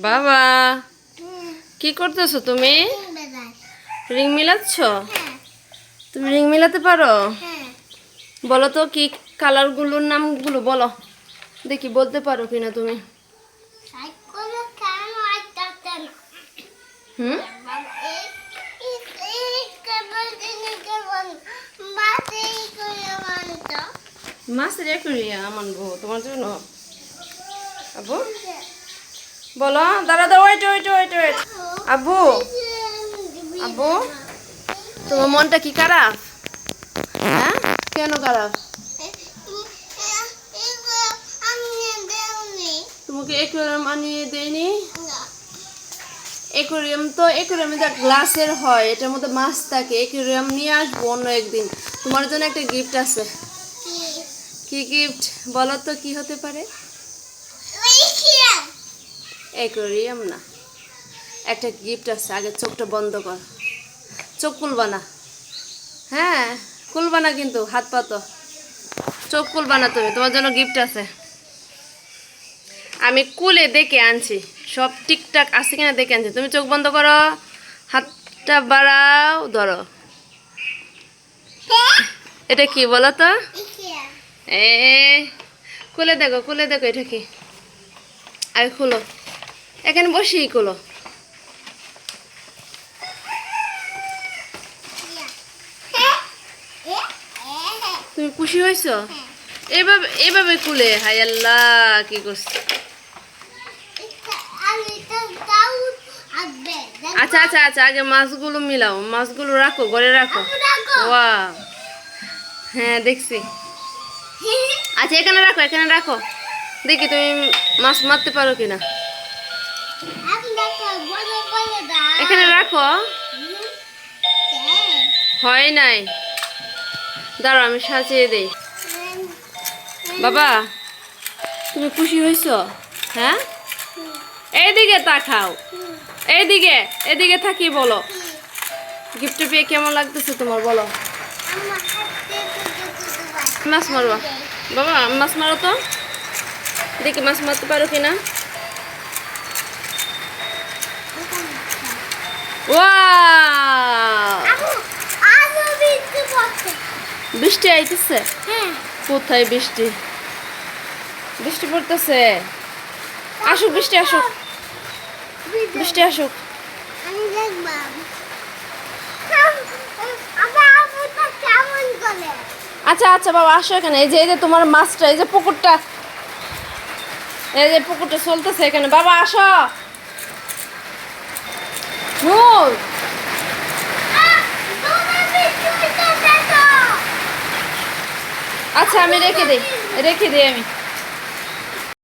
বাবা কি করতেছো তুমি? রিং মিলাচ্ছ? তুমি রিং মিলাতে পারো? বলো তো কি কালারগুলোর নামগুলো বলো দেখি, বলতে পারো কিনা তুমি? হুম, মাছের অ্যাকুয়ারিয়াম আনবো তোমার জন্য। আব্বু বলো, দাঁড়া দাঁড়া, ওয়েট ওয়েট ওয়েট ওয়েট। আব্বু আব্বু তোমার মনটা কি খারাপ? হ্যাঁ, কেন খারাপ? তোমাকে অ্যাকুয়ারিয়াম আনিয়ে দেয়নি? অ্যাকুয়ারিয়াম তো অ্যাকুয়ারিয়ামে যা গ্লাসের হয়, এটার মধ্যে মাছ থাকে। অ্যাকুয়ারিয়াম নিয়ে আসবো অন্য একদিন। তোমার জন্য একটা গিফট আছে। কি গিফট বলো তো, কি হতে পারে? অ্যাকুয়ারিয়াম না, একটা গিফট আছে। আগে চোখটা বন্ধ কর, চোখ খুলবা না। হ্যাঁ খুলবা না, কিন্তু হাত পাতো, চোখ খুলবা না তুমি। তোমার জন্য গিফট আছে। আমি কুলে দেখে আনছি, সব ঠিকঠাক আছে কিনা দেখে আনছি। তুমি চোখ বন্ধ করো, হাতটা বাড়াও, ধরো। এটা কি বলো তো? এ খুলে দেখো, খুলে দেখো, এটা কি? আগে খুলো, এখানে বসেই খুলো। তুমি খুশি হয়েছো? এভাবে এভাবে খুলে, হাই আল্লাহ, কি করছো? আচ্ছা আচ্ছা আচ্ছা, আগে মাছগুলো মিলাও, মাছগুলো রাখো, ঘরে রাখো। ওয়াও, হ্যাঁ দেখছি। আচ্ছা এখানে রাখো, এখানে রাখো, দেখি তুমি মাছ মারতে পারো কিনা। এখানে রাখো। হয় নাই, দাঁড়াও আমি সাজিয়ে দেই। বাবা তুমি খুশি হয়েছো? হ্যাঁ, এইদিকে তাকাও, এইদিকে, এদিকে থাকি বলো, গিফট পেয়ে কেমন লাগতেছে তোমার বলো? মাছ মারবা? বাবা মাছ মারো তো, দেখি মাছ মারতে পারো কিনা। বৃষ্টি আইতেছে? কোথায় বৃষ্টি? বৃষ্টি পড়তেছে। আসুক বৃষ্টি, আসুক বৃষ্টি, আসুক। আচ্ছা আচ্ছা বাবা আসো এখানে। এই যে তোমার মাছটা, এই যে পুকুরটা, এই যে পুকুরটা চলতেছে এখানে। বাবা আসো। নূর, আচ্ছা আমি রেখে দিই, রেখে দিই আমি।